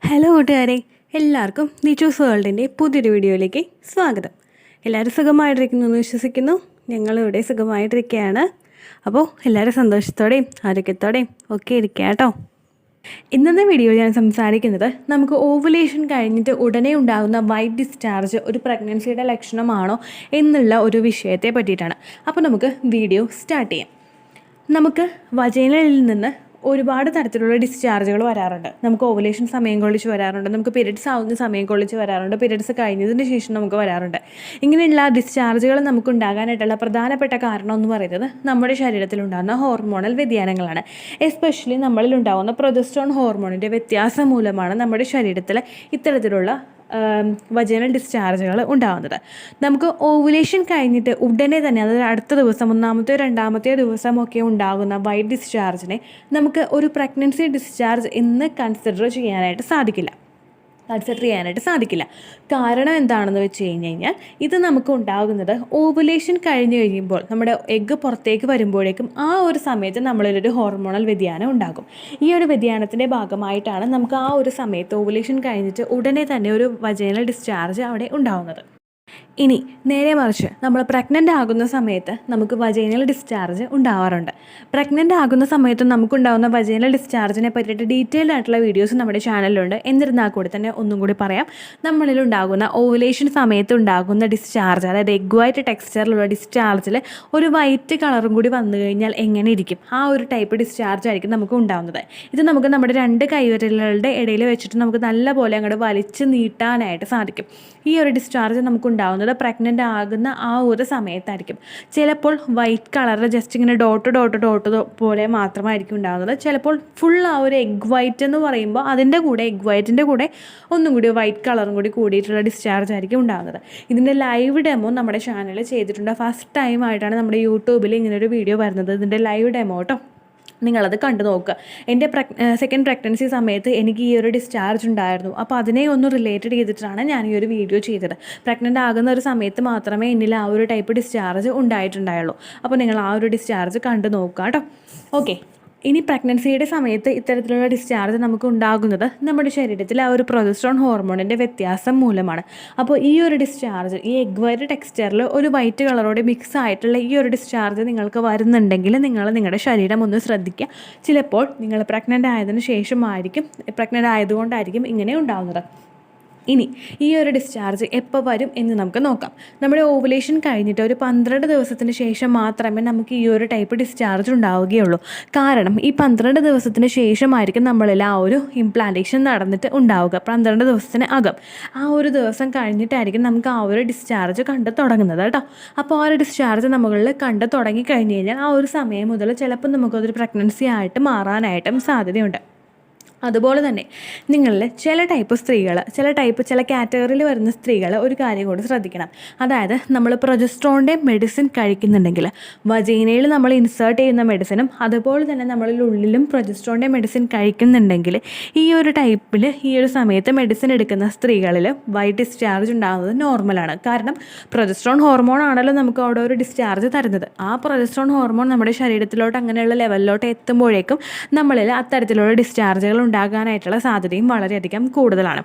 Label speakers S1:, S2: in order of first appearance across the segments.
S1: Hello കൂട്ടുകാരെ, എല്ലാവർക്കും നിച്ചൂസ് വേൾഡിൻ്റെ പുതിയൊരു വീഡിയോയിലേക്ക് സ്വാഗതം. എല്ലാവരും സുഖമായിട്ടിരിക്കുന്നു എന്ന് വിശ്വസിക്കുന്നു. ഞങ്ങളിവിടെ സുഖമായിട്ടിരിക്കുകയാണ്. അപ്പോൾ എല്ലാവരും സന്തോഷത്തോടെയും ആരോഗ്യത്തോടെയും ഒക്കെ ഇരിക്കുക കേട്ടോ. ഇന്നത്തെ വീഡിയോയിൽ ഞാൻ സംസാരിക്കുന്നത് നമുക്ക് ഓവുലേഷൻ കഴിഞ്ഞിട്ട് ഉടനെ ഉണ്ടാകുന്ന വൈറ്റ് ഡിസ്ചാർജ് ഒരു പ്രഗ്നൻസിയുടെ ലക്ഷണമാണോ എന്നുള്ള ഒരു വിഷയത്തെ പറ്റിയിട്ടാണ്. അപ്പോൾ നമുക്ക് വീഡിയോ സ്റ്റാർട്ട് ചെയ്യാം. നമുക്ക് വജൈനയിൽ നിന്ന് ഒരുപാട് തരത്തിലുള്ള ഡിസ്ചാർജുകൾ വരാറുണ്ട്. നമുക്ക് ഓവുലേഷൻ സമയം കൊള്ളിച്ച് വരാറുണ്ട്, നമുക്ക് പീരിയഡ്സ് ആവുന്ന സമയം കൊള്ളിച്ച് വരാറുണ്ട്, പീരിയഡ്സ് കഴിഞ്ഞതിന് ശേഷം നമുക്ക് വരാറുണ്ട്. ഇങ്ങനെയുള്ള ഡിസ്ചാർജുകൾ നമുക്ക് ഉണ്ടാകാനായിട്ടുള്ള പ്രധാനപ്പെട്ട കാരണം എന്ന് പറയുന്നത് നമ്മുടെ ശരീരത്തിലുണ്ടാകുന്ന ഹോർമോണൽ വ്യതിയാനങ്ങളാണ്. എസ്പെഷ്യലി നമ്മളിൽ ഉണ്ടാകുന്ന പ്രൊജസ്ട്രോൺ ഹോർമോണിൻ്റെ വ്യത്യാസം മൂലമാണ് നമ്മുടെ ശരീരത്തിൽ ഇത്തരത്തിലുള്ള വജൈനൽ ഡിസ്ചാർജുകൾ ഉണ്ടാകുന്നത്. നമുക്ക് ഓവുലേഷൻ കഴിഞ്ഞിട്ട് ഉടനെ തന്നെ, അതായത് അടുത്ത ദിവസം, ഒന്നാമത്തെ രണ്ടാമത്തെ ദിവസമൊക്കെ ഉണ്ടാകുന്ന വൈറ്റ് ഡിസ്ചാർജിനെ നമുക്ക് ഒരു പ്രഗ്നൻസി ഡിസ്ചാർജ് എന്ന് കൺസിഡർ ചെയ്യാനായിട്ട് സാധിക്കില്ല. കാരണം എന്താണെന്ന് വെച്ച് കഴിഞ്ഞാൽ ഇത് നമുക്ക് ഉണ്ടാകുന്നത് ഓവുലേഷൻ കഴിഞ്ഞ് കഴിയുമ്പോൾ നമ്മുടെ എഗ്ഗ് പുറത്തേക്ക് വരുമ്പോഴേക്കും ആ ഒരു സമയത്ത് നമ്മളിലൊരു ഹോർമോണൽ വ്യതിയാനം ഉണ്ടാകും. ഈ ഒരു വ്യതിയാനത്തിൻ്റെ ഭാഗമായിട്ടാണ് നമുക്ക് ആ ഒരു സമയത്ത് ഓവുലേഷൻ കഴിഞ്ഞിട്ട് ഉടനെ തന്നെ ഒരു വജൈനൽ ഡിസ്ചാർജ് അവിടെ ഉണ്ടാകുന്നത്. ഇനി നേരെ മറിച്ച് നമ്മൾ പ്രഗ്നൻ്റ് ആകുന്ന സമയത്ത് നമുക്ക് വജൈനൽ ഡിസ്ചാർജ് ഉണ്ടാവാറുണ്ട്. പ്രഗ്നൻ്റ് ആകുന്ന സമയത്ത് നമുക്കുണ്ടാകുന്ന വജൈനൽ ഡിസ്ചാർജിനെ പറ്റിയിട്ട് ഡീറ്റെയിൽഡ് ആയിട്ടുള്ള വീഡിയോസ് നമ്മുടെ ചാനലിലുണ്ട്. എന്നിരുന്നാൽ കൂടി തന്നെ ഒന്നും കൂടി പറയാം. നമ്മളിലുണ്ടാകുന്ന ഓവുലേഷൻ സമയത്ത് ഉണ്ടാകുന്ന ഡിസ്ചാർജ്, അതായത് എഗ് വൈറ്റ് ടെക്സ്ചറിലുള്ള ഡിസ്ചാർജിൽ ഒരു വൈറ്റ് കളറും കൂടി വന്നു കഴിഞ്ഞാൽ എങ്ങനെ ഇരിക്കും, ആ ഒരു ടൈപ്പ് ഡിസ്ചാർജ് ആയിരിക്കും നമുക്ക് ഉണ്ടാകുന്നത്. ഇത് നമുക്ക് നമ്മുടെ രണ്ട് കൈവിരലുകളുടെ ഇടയിൽ വെച്ചിട്ട് നമുക്ക് നല്ലപോലെ അങ്ങോട്ട് വലിച്ച് നീട്ടാനായിട്ട് സാധിക്കും. ഈ ഒരു ഡിസ്ചാർജ് നമുക്കുണ്ടാകുന്നത് പ്രഗ്നൻ്റ് ആകുന്ന ആ ഒരു സമയത്തായിരിക്കും. ചിലപ്പോൾ വൈറ്റ് കളറിൽ ജസ്റ്റ് ഇങ്ങനെ ഡോട്ട് പോലെ മാത്രമായിരിക്കും ഉണ്ടാകുന്നത്. ചിലപ്പോൾ ഫുൾ ആ ഒരു എഗ് വൈറ്റ് എന്ന് പറയുമ്പോൾ അതിൻ്റെ കൂടെ എഗ് വൈറ്റിൻ്റെ കൂടെ ഒന്നും കൂടി വൈറ്റ് കളറും കൂടി കൂടിയിട്ടുള്ള ഡിസ്ചാർജ് ആയിരിക്കും ഉണ്ടാകുന്നത്. ഇതിൻ്റെ ലൈവ് ഡെമോ നമ്മുടെ ചാനലിൽ ചെയ്തിട്ടുണ്ട്. ഫസ്റ്റ് ടൈം ആയിട്ടാണ് നമ്മുടെ യൂട്യൂബിൽ ഇങ്ങനൊരു വീഡിയോ വരുന്നത്. ഇതിൻ്റെ ലൈവ് ഡെമോ കേട്ടോ, നിങ്ങളത് കണ്ടു നോക്കുക. എൻ്റെ സെക്കൻഡ് പ്രഗ്നൻസി സമയത്ത് എനിക്ക് ഈ ഒരു ഡിസ്ചാർജ് ഉണ്ടായിരുന്നു. അപ്പോൾ അതിനെ ഒന്ന് റിലേറ്റഡ് ചെയ്തിട്ടാണ് ഞാൻ ഈ ഒരു വീഡിയോ ചെയ്തത്. പ്രഗ്നൻ്റ് ആകുന്ന ഒരു സമയത്ത് മാത്രമേ എന്നിൽ ആ ഒരു ടൈപ്പ് ഡിസ്ചാർജ് ഉണ്ടായിട്ടുണ്ടായുള്ളൂ. അപ്പോൾ നിങ്ങൾ ആ ഒരു ഡിസ്ചാർജ് കണ്ടു നോക്കുക കേട്ടോ. ഓക്കെ, ഇനി പ്രഗ്നൻസിയുടെ സമയത്ത് ഇത്തരത്തിലുള്ള ഡിസ്ചാർജ് നമുക്ക് ഉണ്ടാകുന്നത് നമ്മുടെ ശരീരത്തിൽ ആ ഒരു പ്രൊജസ്ട്രോൺ ഹോർമോണിൻ്റെ വ്യത്യാസം മൂലമാണ്. അപ്പോൾ ഈ ഒരു ഡിസ്ചാർജ്, ഈ എഗ് വൈറ്റ് ടെക്സ്ചറിൽ ഒരു വൈറ്റ് കളറോടെ മിക്സ് ആയിട്ടുള്ള ഈ ഒരു ഡിസ്ചാർജ് നിങ്ങൾക്ക് വരുന്നുണ്ടെങ്കിൽ നിങ്ങൾ നിങ്ങളുടെ ശരീരം ഒന്ന് ശ്രദ്ധിക്കുക. ചിലപ്പോൾ നിങ്ങൾ പ്രഗ്നൻ്റ് ആയതിനു ശേഷമായിരിക്കും, പ്രഗ്നൻ്റ് ആയതുകൊണ്ടായിരിക്കും ഇങ്ങനെ ഉണ്ടാകുന്നത്. ഇനി ഈ ഒരു ഡിസ്ചാർജ് എപ്പോൾ വരും എന്ന് നമുക്ക് നോക്കാം. നമ്മുടെ ഓവുലേഷൻ കഴിഞ്ഞിട്ട് ഒരു 12 ദിവസത്തിന് ശേഷം മാത്രമേ നമുക്ക് ഈ ഒരു ടൈപ്പ് ഡിസ്ചാർജ് ഉണ്ടാവുകയുള്ളൂ. കാരണം ഈ 12 ദിവസത്തിന് ശേഷമായിരിക്കും നമ്മളിൽ ആ ഒരു ഇംപ്ലാന്റേഷൻ നടന്നിട്ട് ഉണ്ടാവുക. 12 ദിവസത്തിന് അകം, ആ ഒരു ദിവസം കഴിഞ്ഞിട്ടായിരിക്കും നമുക്ക് ആ ഒരു ഡിസ്ചാർജ് കണ്ടു തുടങ്ങുന്നത് കേട്ടോ. അപ്പോൾ ആ ഒരു ഡിസ്ചാർജ് നമ്മളിൽ കണ്ടു തുടങ്ങി കഴിഞ്ഞ് കഴിഞ്ഞാൽ ആ ഒരു സമയം മുതൽ ചിലപ്പോൾ നമുക്കതൊരു പ്രഗ്നൻസി ആയിട്ട് മാറാനായിട്ടും സാധ്യതയുണ്ട്. അതുപോലെ തന്നെ നിങ്ങളിൽ ചില കാറ്റഗറിയിൽ വരുന്ന സ്ത്രീകൾ ഒരു കാര്യം കൂടി ശ്രദ്ധിക്കണം. അതായത് നമ്മൾ പ്രൊജസ്ട്രോണിൻ്റെ മെഡിസിൻ കഴിക്കുന്നുണ്ടെങ്കിൽ, വജൈനയിൽ നമ്മൾ ഇൻസേർട്ട് ചെയ്യുന്ന മെഡിസിനും അതുപോലെ തന്നെ നമ്മളിൽ ഉള്ളിലും പ്രൊജസ്ട്രോണിൻ്റെ മെഡിസിൻ കഴിക്കുന്നുണ്ടെങ്കിൽ ഈ ഒരു ടൈപ്പിൽ ഈ ഒരു സമയത്ത് മെഡിസിൻ എടുക്കുന്ന സ്ത്രീകളിൽ വൈറ്റ് ഡിസ്ചാർജ് ഉണ്ടാകുന്നത് നോർമലാണ്. കാരണം പ്രൊജസ്ട്രോൺ ഹോർമോൺ ആണല്ലോ നമുക്ക് അവിടെ ഒരു ഡിസ്ചാർജ് തരുന്നത്. ആ പ്രൊജസ്ട്രോൺ ഹോർമോൺ നമ്മുടെ ശരീരത്തിലോട്ട് അങ്ങനെയുള്ള ലെവലിലോട്ട് എത്തുമ്പോഴേക്കും നമ്മളിൽ അത്തരത്തിലുള്ള ഡിസ്ചാർജുകൾ ഉണ്ടാകാനായിട്ടുള്ള സാധ്യതയും വളരെയധികം കൂടുതലാണ്.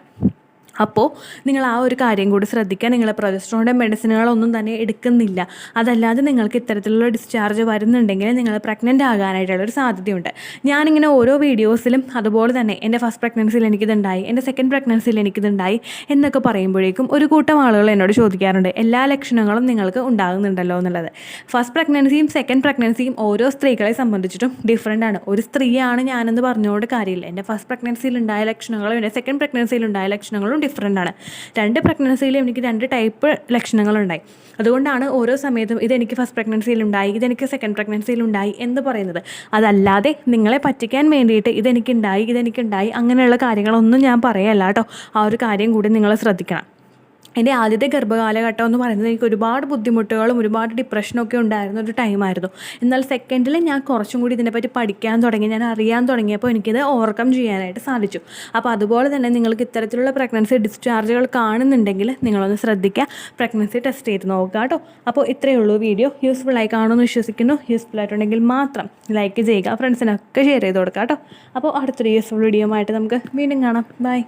S1: അപ്പോൾ നിങ്ങൾ ആ ഒരു കാര്യം കൂടി ശ്രദ്ധിക്കുക. നിങ്ങൾ പ്രൊജസ്ട്രോണിൻ്റെ മെഡിസിനുകളൊന്നും തന്നെ എടുക്കുന്നില്ല, അതല്ലാതെ നിങ്ങൾക്ക് ഇത്തരത്തിലുള്ള ഡിസ്ചാർജ് വരുന്നുണ്ടെങ്കിൽ നിങ്ങൾ പ്രഗ്നൻ്റ് ആകാനായിട്ടുള്ളൊരു സാധ്യതയുണ്ട്. ഞാനിങ്ങനെ ഓരോ വീഡിയോസിലും അതുപോലെ തന്നെ എൻ്റെ ഫസ്റ്റ് പ്രഗ്നൻസിയിൽ എനിക്കിതുണ്ടായി, എൻ്റെ സെക്കൻഡ് പ്രഗ്നൻസിയിൽ എനിക്കിതുണ്ടായി എന്നൊക്കെ പറയുമ്പോഴേക്കും ഒരു കൂട്ടം ആളുകൾ എന്നോട് ചോദിക്കാറുണ്ട്, എല്ലാ ലക്ഷണങ്ങളും നിങ്ങൾക്ക് ഉണ്ടാകുന്നുണ്ടല്ലോ എന്നുള്ളത്. ഫസ്റ്റ് പ്രഗ്നൻസിയും സെക്കൻഡ് പ്രഗ്നൻസിയും ഓരോ സ്ത്രീകളെ സംബന്ധിച്ചിട്ടും ഡിഫറെൻ്റ് ആണ്. ഒരു സ്ത്രീയാണ് ഞാനെന്ന് പറഞ്ഞുകൊണ്ട് കാര്യമില്ല. എൻ്റെ ഫസ്റ്റ് പ്രഗ്നൻസിയിൽ ഉണ്ടായ ലക്ഷണങ്ങളും എൻ്റെ സെക്കൻഡ് പ്രഗ്നൻസിയിൽ ഉണ്ടായ ലക്ഷണങ്ങളും ഡിഫറെൻ്റ് ആണ്. 2 പ്രഗ്നൻസിയിലും എനിക്ക് 2 ടൈപ്പ് ലക്ഷണങ്ങളുണ്ടായി. അതുകൊണ്ടാണ് ഓരോ സമയത്തും ഇതെനിക്ക് ഫസ്റ്റ് പ്രഗ്നൻസിയിലുണ്ടായി, ഇതെനിക്ക് സെക്കൻഡ് പ്രഗ്നൻസിയിലുണ്ടായി എന്ന് പറയുന്നത്. അതല്ലാതെ നിങ്ങളെ പറ്റിക്കാൻ വേണ്ടിയിട്ട് ഇതെനിക്കുണ്ടായി അങ്ങനെയുള്ള കാര്യങ്ങളൊന്നും ഞാൻ പറയല്ല കേട്ടോ. ആ ഒരു കാര്യം കൂടി നിങ്ങൾ ശ്രദ്ധിക്കണം. എൻ്റെ ആദ്യത്തെ ഗർഭകാലഘട്ടം എന്ന് പറയുന്നത് എനിക്ക് ഒരുപാട് ബുദ്ധിമുട്ടുകളും ഒരുപാട് ഡിപ്രഷനൊക്കെ ഉണ്ടായിരുന്ന ഒരു ടൈമായിരുന്നു. എന്നാൽ സെക്കൻഡിൽ ഞാൻ കുറച്ചും കൂടി ഇതിനെപ്പറ്റി പഠിക്കാൻ തുടങ്ങി, ഞാൻ അറിയാൻ തുടങ്ങിയപ്പോൾ എനിക്കിത് ഓവർകം ചെയ്യാനായിട്ട് സാധിച്ചു. അപ്പോൾ അതുപോലെ തന്നെ നിങ്ങൾക്ക് ഇത്തരത്തിലുള്ള പ്രഗ്നൻസി ഡിസ്ചാർജുകൾ കാണുന്നുണ്ടെങ്കിൽ നിങ്ങളൊന്ന് ശ്രദ്ധിക്കുക, പ്രഗ്നൻസി ടെസ്റ്റ് ചെയ്ത് നോക്കുക കേട്ടോ. അപ്പോൾ ഇത്രയേ ഉള്ളൂ വീഡിയോ. യൂസ്ഫുള്ളായി കാണുമെന്ന് വിശ്വസിക്കുന്നു. യൂസ്ഫുൾ ആയിട്ടുണ്ടെങ്കിൽ മാത്രം ലൈക്ക് ചെയ്യുക, ഫ്രണ്ട്സിനൊക്കെ ഷെയർ ചെയ്ത് കൊടുക്കുക കേട്ടോ. അപ്പോൾ അടുത്തൊരു യൂസ്ഫുൾ വീഡിയോ ആയിട്ട് നമുക്ക് വീണ്ടും കാണാം. ബൈ.